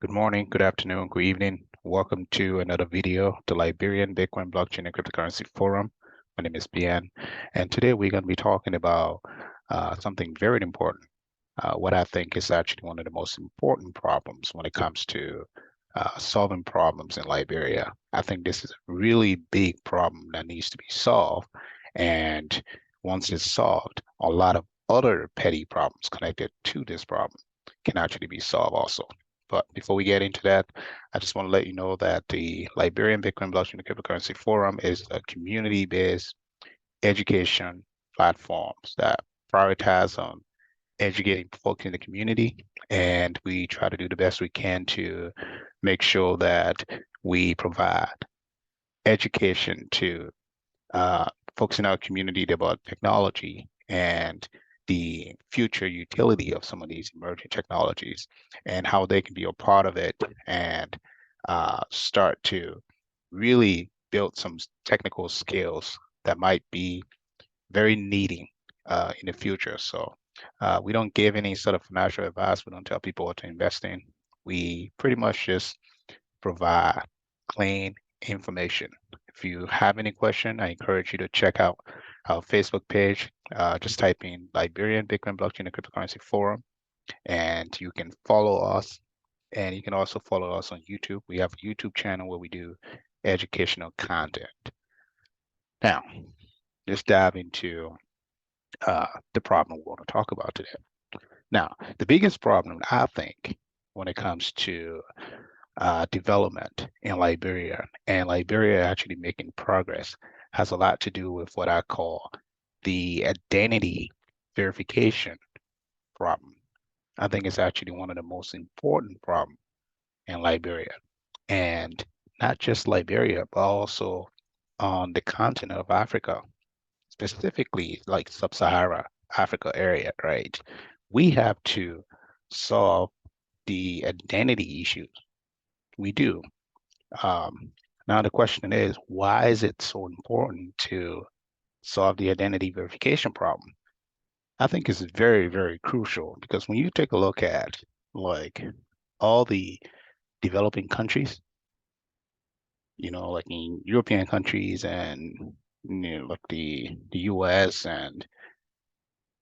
Good morning, good afternoon, good evening. Welcome to another video, the Liberian Bitcoin Blockchain and Cryptocurrency Forum. My name is BN, and today we're going to be talking about something very important. What I think is actually one of the most important problems when it comes to solving problems in Liberia. I think this is a really big problem that needs to be solved, and once it's solved, a lot of other petty problems connected to this problem can actually be solved also. But before we get into that, I just want to let you know that the Liberian Bitcoin Blockchain and Cryptocurrency Forum is a community-based education platforms that prioritize on educating folks in the community. And we try to do the best we can to make sure that we provide education to uh, folks in our community about technology and the future utility of some of these emerging technologies and how they can be a part of it and start to really build some technical skills that might be very needing in the future. So we don't give any sort of financial advice. We don't tell people what to invest in. We pretty much just provide clean information. If you have any question, I encourage you to check out our Facebook page. Just type in Liberian Bitcoin Blockchain and Cryptocurrency Forum, and you can follow us. And you can also follow us on YouTube. We have a YouTube channel where we do educational content. Now, let's dive into the problem we want to talk about today. Now, the biggest problem I think when it comes to development in Liberia, and Liberia actually making progress, has a lot to do with what I call the identity verification problem. I think it's actually one of the most important problems in Liberia, and not just Liberia, but also on the continent of Africa, specifically like sub-Sahara Africa area, right? We have to solve the identity issues. We do. Um, Now the question is, why is it so important to solve the identity verification problem? I think it's very, very crucial because when you take a look at like all the developing countries, like in European countries and like the US, and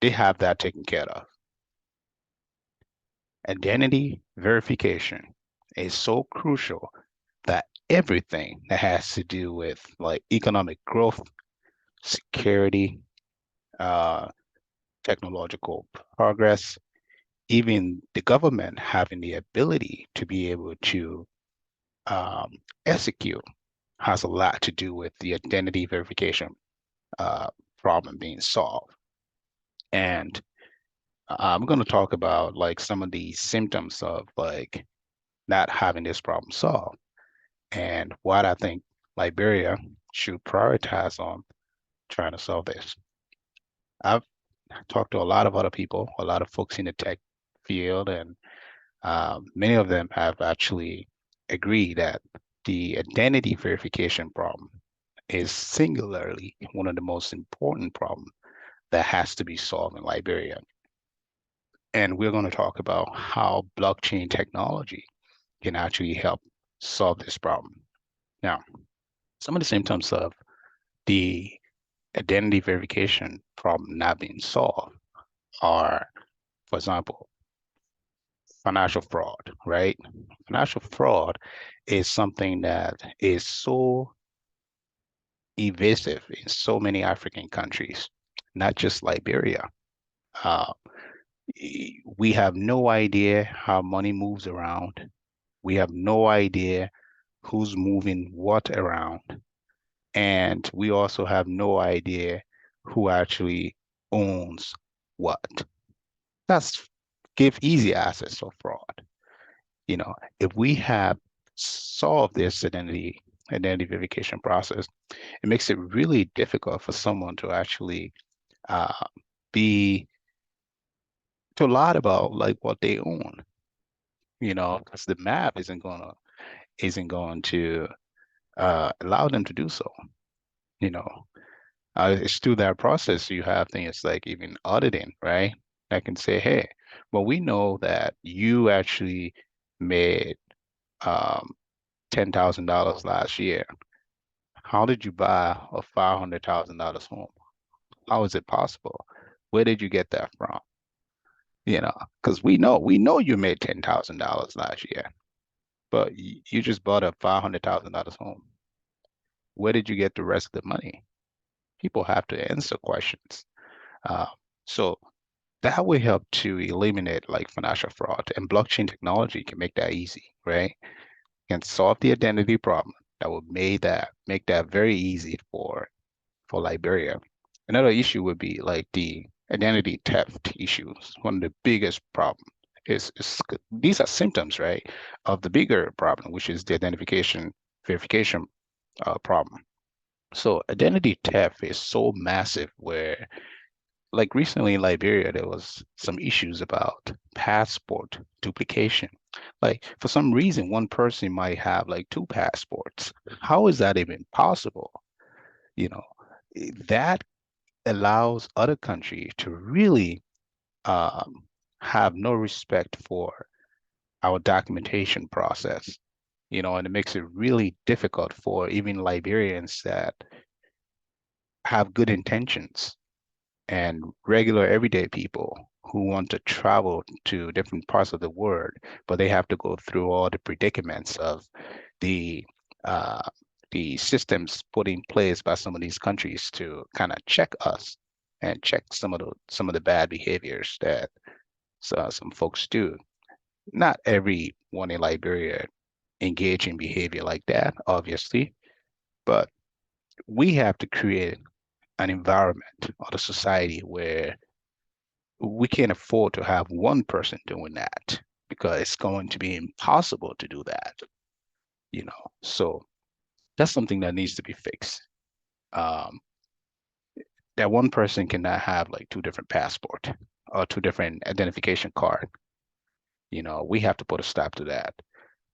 they have that taken care of. Identity verification is so crucial that everything that has to do with like economic growth, security, uh, technological progress, even the government having the ability to be able to um, execute has a lot to do with the identity verification uh, problem being solved. And I'm going to talk about like some of the symptoms of like not having this problem solved and what I think Liberia should prioritize on trying to solve this. I've talked to a lot of other people, a lot of folks in the tech field, and many of them have actually agreed that the identity verification problem is singularly one of the most important problems that has to be solved in Liberia. And we're going to talk about how blockchain technology can actually help solve this problem. Now, some of the symptoms of the identity verification problem not being solved are, for example, financial fraud, right? Financial fraud is something that is so evasive in so many African countries, not just Liberia. Uh, we have no idea how money moves around. We have no idea who's moving what around. And we also have no idea who actually owns what. That's give easy access to fraud. If we have solved this identity verification process, it makes it really difficult for someone to actually uh, be to lie about like what they own, because the map isn't going to allow them to do so. You know, it's through that process you have things like even auditing, right? I can say, hey, well, we know that you actually made um, $10,000 last year. How did you buy a $500,000 home? How is it possible? Where did you get that from? Because we know you made $10,000 last year, but you just bought a $500,000 home. Where did you get the rest of the money? People have to answer questions. Uh, so that will help to eliminate like financial fraud, and blockchain technology can make that easy, right? Can solve the identity problem that would make that very easy for Liberia. Another issue would be like the identity theft issues. One of the biggest problem is these are symptoms, right, of the bigger problem, which is the identification verification problem. So identity theft is so massive where, like recently in Liberia, there was some issues about passport duplication. Like for some reason, one person might have like two passports. How is that even possible? You know, that allows other countries to really um, have no respect for our documentation process, and it makes it really difficult for even Liberians that have good intentions and regular everyday people who want to travel to different parts of the world, but they have to go through all the predicaments of the uh, the systems put in place by some of these countries to kind of check us and check some of the bad behaviors that some folks do. Not everyone in Liberia engage in behavior like that, obviously, but we have to create an environment or a society where we can't afford to have one person doing that because it's going to be impossible to do that. So that's something that needs to be fixed. Um, that one person cannot have like two different passport or two different identification card. We have to put a stop to that.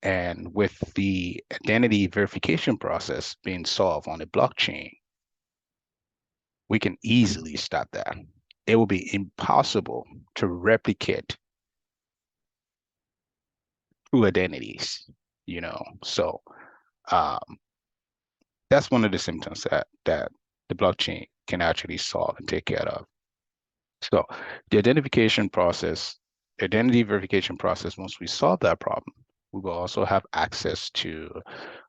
And with the identity verification process being solved on a blockchain, we can easily stop that. It will be impossible to replicate true identities. So um, that's one of the symptoms that the blockchain can actually solve and take care of. So the identity verification process, once we solve that problem, we will also have access to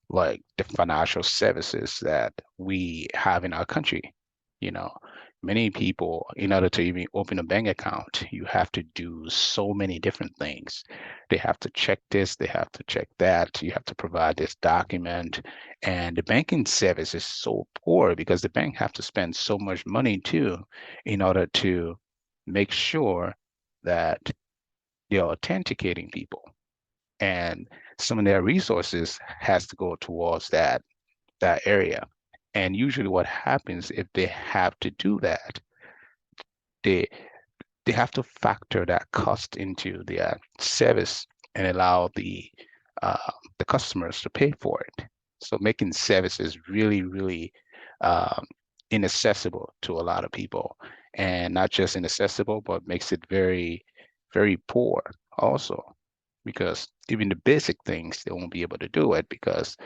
like the financial services that we have in our country. You know, Many people, in order to even open a bank account, you have to do so many different things. They have to check this, they have to check that, you have to provide this document. And the banking service is so poor because the bank have to spend so much money too in order to make sure that they're authenticating people. And some of their resources has to go towards that area. And usually what happens if they have to do that, they they have to factor that cost into their service and allow the customers to pay for it. So making services really, really um, inaccessible to a lot of people, and not just inaccessible, but makes it very, very poor also, because even the basic things they won't be able to do it because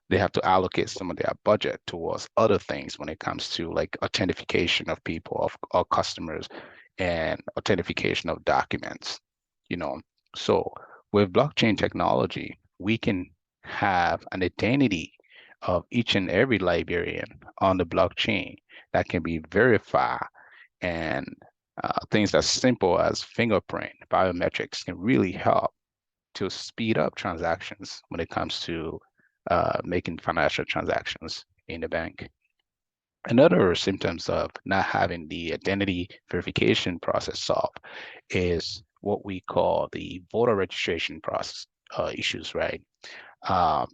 they have to allocate some of their budget towards other things when it comes to like authentication of people of customers and authentication of documents you know so with blockchain technology we can have an identity of each and every Liberian on the blockchain that can be verified, and things as simple as fingerprint biometrics can really help to speed up transactions when it comes to making financial transactions in the bank. Another symptoms of not having the identity verification process solved is what we call the voter registration process issues, right? Um,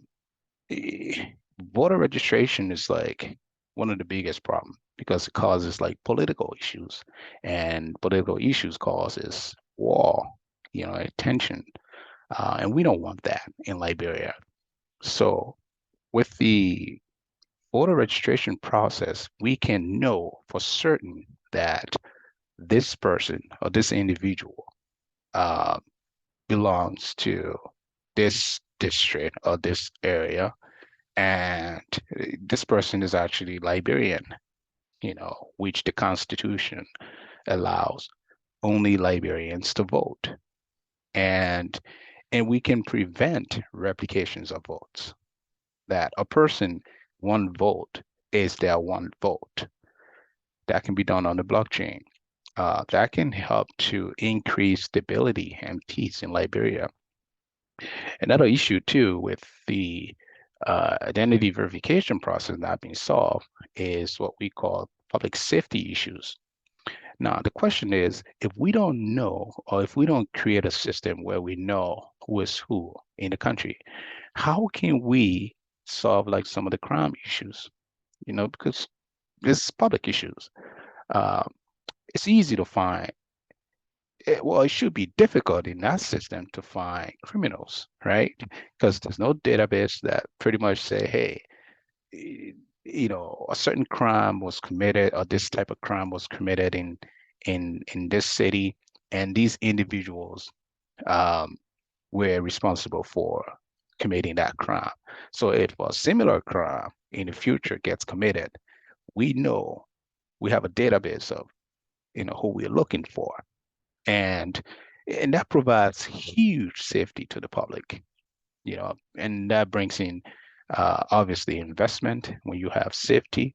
eh, Voter registration is like one of the biggest problems because it causes like political issues, and political issues causes war, tension, and we don't want that in Liberia. So with the voter registration process, we can know for certain that this person or this individual uh, belongs to this district or this area, and this person is actually Liberian, which the Constitution allows only Liberians to vote. And we can prevent replications of votes. That a person, one vote is their one vote. That can be done on the blockchain. That can help to increase stability and peace in Liberia. Another issue too with the identity verification process not being solved is what we call public safety issues. Now, the question is, if we don't know, or if we don't create a system where we know who is who in the country, how can we solve like some of the crime issues? Because it's public issues. Uh, it's easy to find. Well, it should be difficult in that system to find criminals, right? Because there's no database that pretty much say, hey, a certain crime was committed or this type of crime was committed in this city, and these individuals um, were responsible for committing that crime. So if a similar crime in the future gets committed, we know we have a database of who we're looking for, and that provides huge safety to the public. And that brings in obviously investment when you have safety.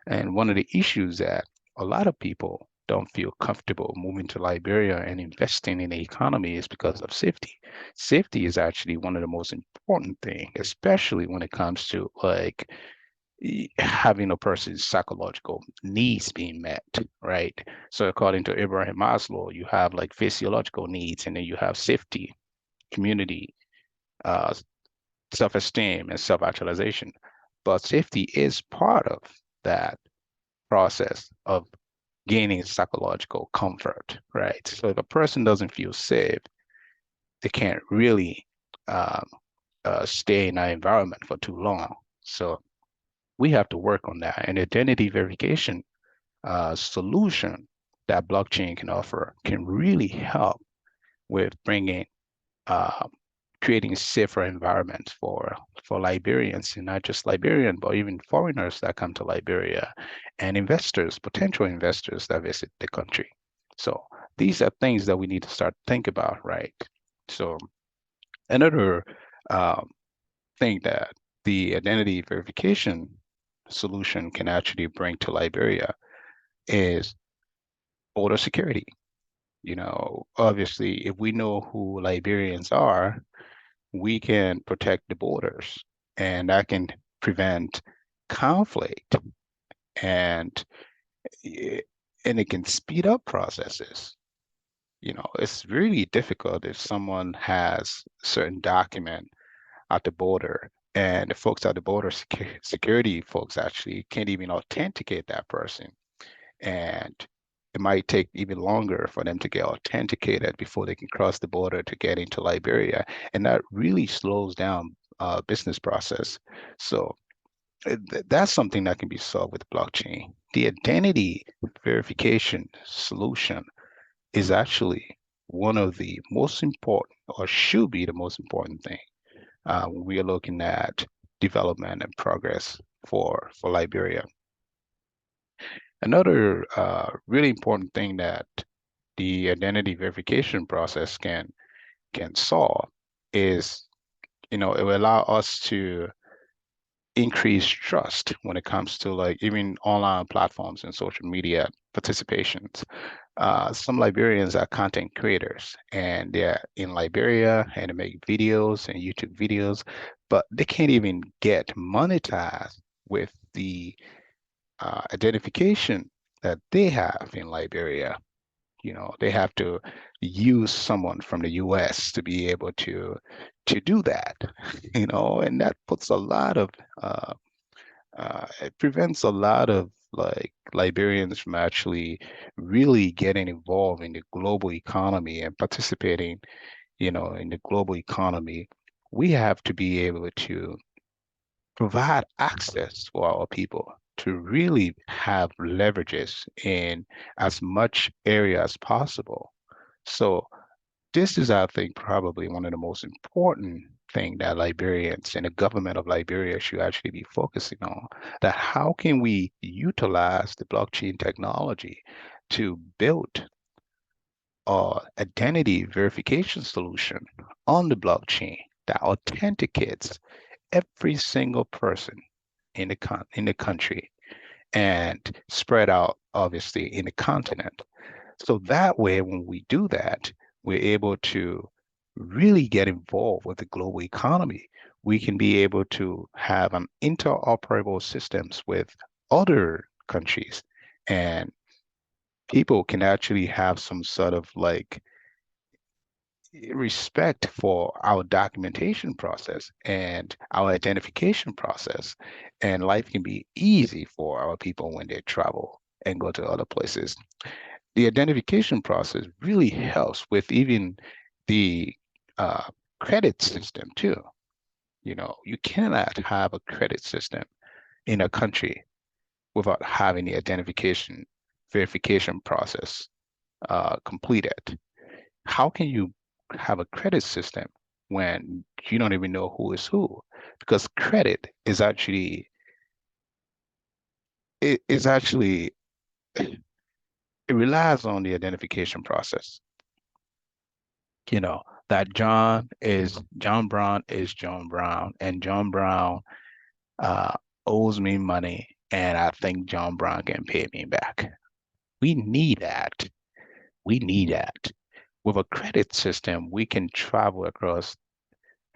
And one of the issues that a lot of people don't feel comfortable moving to Liberia and investing in the economy is because of safety. Safety is actually one of the most important things, especially when it comes to like having a person's psychological needs being met, right? So according to Abraham Maslow, you have like physiological needs, and then you have safety, community, uh, self-esteem, and self-actualization. But safety is part of that process of gaining psychological comfort, right? So if a person doesn't feel safe, they can't really um, stay in that environment for too long. So we have to work on that. And identity verification solution that blockchain can offer can really help with bringing uh, creating safer environments for Liberians, and not just Liberian, but even foreigners that come to Liberia and investors, potential investors that visit the country. So these are things that we need to start think about, right? So another um, thing that the identity verification solution can actually bring to Liberia is border security. Obviously, if we know who Liberians are, we can protect the borders, and that can prevent conflict, and it, and it can speed up processes. It's really difficult if someone has certain document at the border, and the folks at the border security folks actually can't even authenticate that person, and it might take even longer for them to get authenticated before they can cross the border to get into Liberia, and that really slows down business process. So that's something that can be solved with blockchain. The identity verification solution is actually one of the most important, or should be the most important thing when we are looking at development and progress for Liberia. Another really important thing that the identity verification process can solve is, it will allow us to increase trust when it comes to like even online platforms and social media participations. Some Liberians are content creators, and they're in Liberia and they make videos and YouTube videos, but they can't even get monetized with the identification that they have in Liberia. They have to use someone from the US to be able to do that, and that puts a lot of it prevents a lot of like Liberians from actually really getting involved in the global economy and participating, in the global economy. We have to be able to provide access for our people to really have leverages in as much area as possible. So this is, I think, probably one of the most important thing that Liberians and the government of Liberia should actually be focusing on. That how can we utilize the blockchain technology to build a identity verification solution on the blockchain that authenticates every single person in the country and spread out obviously in the continent. So that way, when we do that, we're able to really get involved with the global economy. We can be able to have an interoperable systems with other countries, and people can actually have some sort of like respect for our documentation process and our identification process. And life can be easy for our people when they travel and go to other places. The identification process really helps with even the uh, credit system too. You know, you cannot have a credit system in a country without having the identification verification process completed. How can you have a credit system when you don't even know who is who? Because credit is actually it is actually it relies on the identification process. You know, that John Brown is John Brown, and John Brown uh, owes me money, and I think John Brown can pay me back. We need that. We need that. With a credit system, we can travel across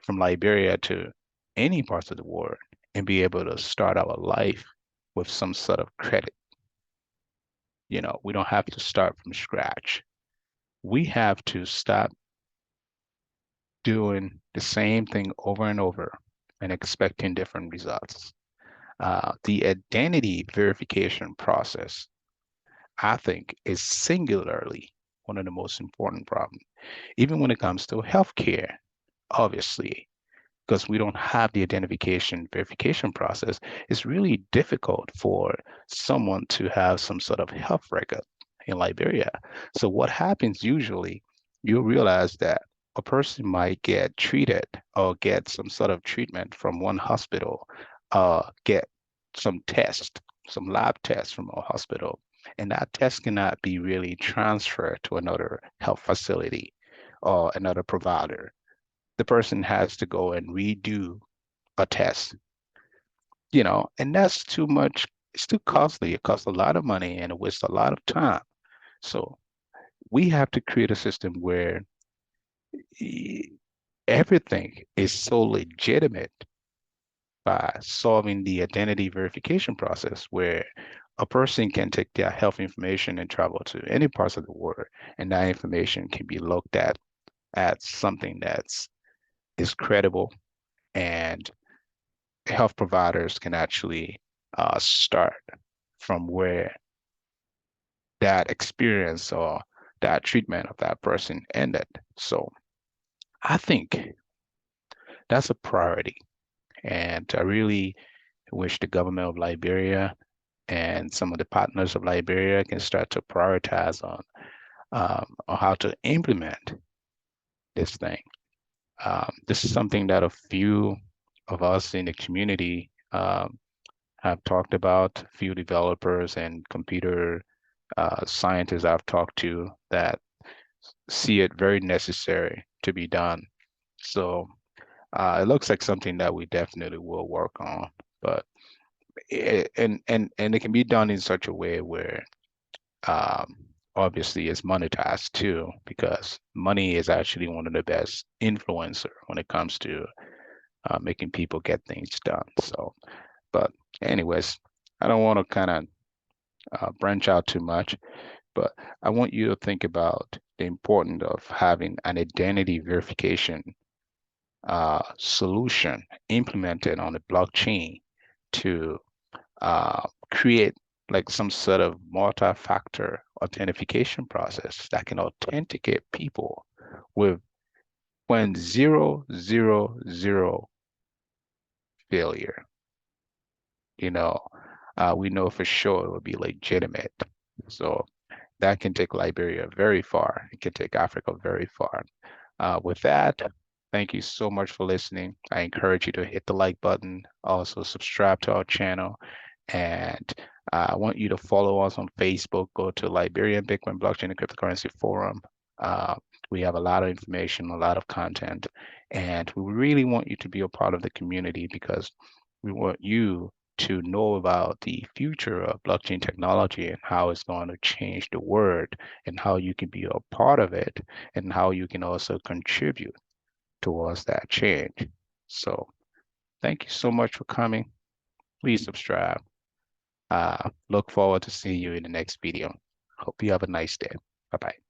from Liberia to any parts of the world and be able to start our life with some sort of credit. You know, we don't have to start from scratch. We have to stop doing the same thing over and over and expecting different results. The identity verification process, I think, is singularly one of the most important problems, even when it comes to healthcare, obviously, because we don't have the identification verification process. It's really difficult for someone to have some sort of health record in Liberia. So what happens usually, you'll realize that a person might get treated or get some sort of treatment from one hospital, get some test, some lab tests from a hospital, and that test cannot be really transferred to another health facility or another provider. The person has to go and redo a test, you know, and that's too much. It's too costly. It costs a lot of money and it wastes a lot of time. So we have to create a system where e- everything is so legitimate by solving the identity verification process where a person can take their health information and travel to any parts of the world, and that information can be looked at something that's is credible, and health providers can actually start from where that experience or that treatment of that person ended. So I think that's a priority. And I really wish the government of Liberia and some of the partners of Liberia can start to prioritize on how to implement this thing. This is something that a few of us in the community have talked about, few developers and computer scientists I've talked to that see it very necessary to be done. So it looks like something that we definitely will work on, but and it can be done in such a way where um, obviously it's monetized too, because money is actually one of the best influencer when it comes to making people get things done. So, but anyways, I don't want to kind of branch out too much, but I want you to think about the importance of having an identity verification solution implemented on the blockchain to create like some sort of multi-factor authentication process that can authenticate people with 0.000 failure. You know, we know for sure it will be legitimate. So that can take Liberia very far. It can take Africa very far. With that, thank you so much for listening. I encourage you to hit the like button, also subscribe to our channel, and I want you to follow us on Facebook. Go to Liberian Bitcoin Blockchain and Cryptocurrency Forum. Uh, we have a lot of information, a lot of content, and we really want you to be a part of the community because we want you to know about the future of blockchain technology and how it's going to change the world and how you can be a part of it and how you can also contribute towards that change. So thank you so much for coming. Please subscribe. Look forward to seeing you in the next video. Hope you have a nice day. Bye-bye.